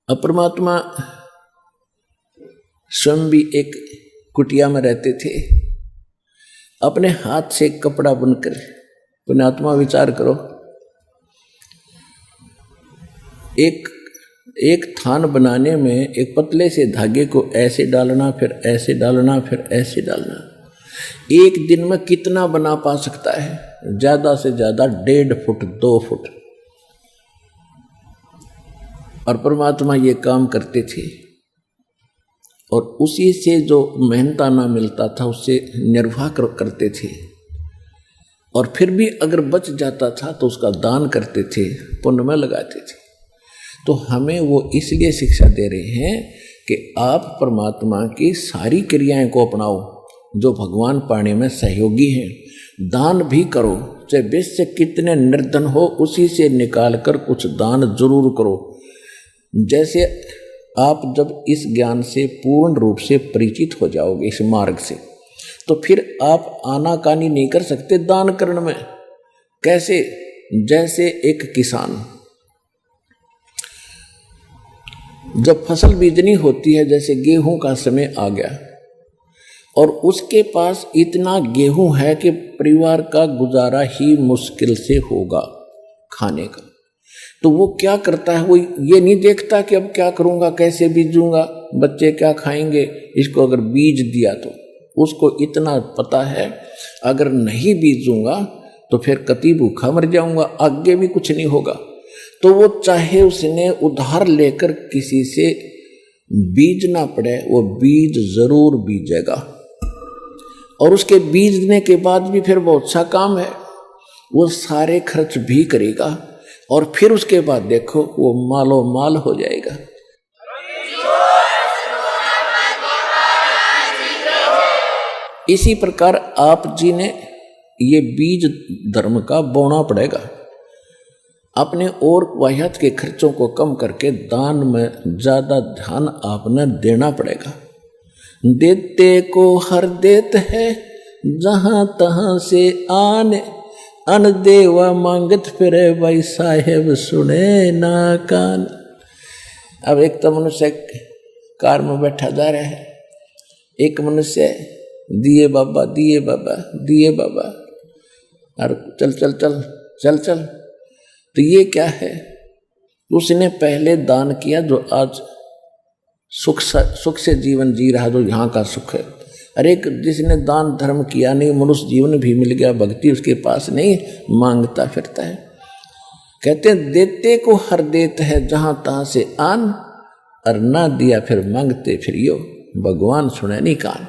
अब परमात्मा स्वयं भी एक कुटिया में रहते थे, अपने हाथ से कपड़ा बुनकर। पुण्यात्मा विचार करो, एक थान बनाने में एक पतले से धागे को ऐसे डालना, फिर ऐसे डालना, फिर ऐसे डालना, एक दिन में कितना बना पा सकता है? ज्यादा से ज्यादा 1.5 फुट 2 फुट। और परमात्मा ये काम करते थे और उसी से जो मेहनताना मिलता था उससे निर्वाह करते थे। और फिर भी अगर बच जाता था तो उसका दान करते थे, पुण्य में लगाते थे। तो हमें वो इसलिए शिक्षा दे रहे हैं कि आप परमात्मा की सारी क्रियाएं को अपनाओ जो भगवान पाने में सहयोगी हैं। दान भी करो, चाहे बेश से कितने निर्धन हो, उसी से निकाल कर कुछ दान जरूर करो। जैसे आप जब इस ज्ञान से पूर्ण रूप से परिचित हो जाओगे, इस मार्ग से, तो फिर आप आनाकानी नहीं कर सकते दान करने में। कैसे? जैसे एक किसान जब फसल बीजनी होती है, जैसे गेहूं का समय आ गया और उसके पास इतना गेहूं है कि परिवार का गुजारा ही मुश्किल से होगा खाने का, तो वो क्या करता है? वो ये नहीं देखता कि अब क्या करूंगा, कैसे बीजूंगा, बच्चे क्या खाएंगे। इसको अगर बीज दिया तो उसको इतना पता है अगर नहीं बीजूंगा तो फिर कति भूखा मर जाऊंगा, आगे भी कुछ नहीं होगा। तो वो चाहे उसने उधार लेकर किसी से बीजना पड़े, वो बीज जरूर बीजेगा। और उसके बीजने के बाद भी फिर बहुत सा काम है, वो सारे खर्च भी करेगा और फिर उसके बाद देखो वो मालो माल हो जाएगा। इसी प्रकार आप जी ने ये बीज धर्म का बोना पड़ेगा। अपने और वाह्यात के खर्चों को कम करके दान में ज्यादा ध्यान आपने देना पड़ेगा। देते को हर देत है जहां तहां से आने, अन देवा मांगत फिरे भाई साहेब सुने ना कान। अब एक तो मनुष्य कार में बैठा जा रहा है, एक मनुष्य दिए बाबा दिए बाबा दिए बाबा, और चल चल चल चल चल। तो ये क्या है? उसने पहले दान किया जो आज सुख से जीवन जी रहा, जो यहाँ का सुख है। अरे जिसने दान धर्म किया नहीं, मनुष्य जीवन भी मिल गया, भक्ति उसके पास नहीं, मांगता फिरता है। कहते हैं देते को हर देत है जहां तहां से आन, और ना दिया फिर मांगते फिर यो, भगवान सुने नहीं कान।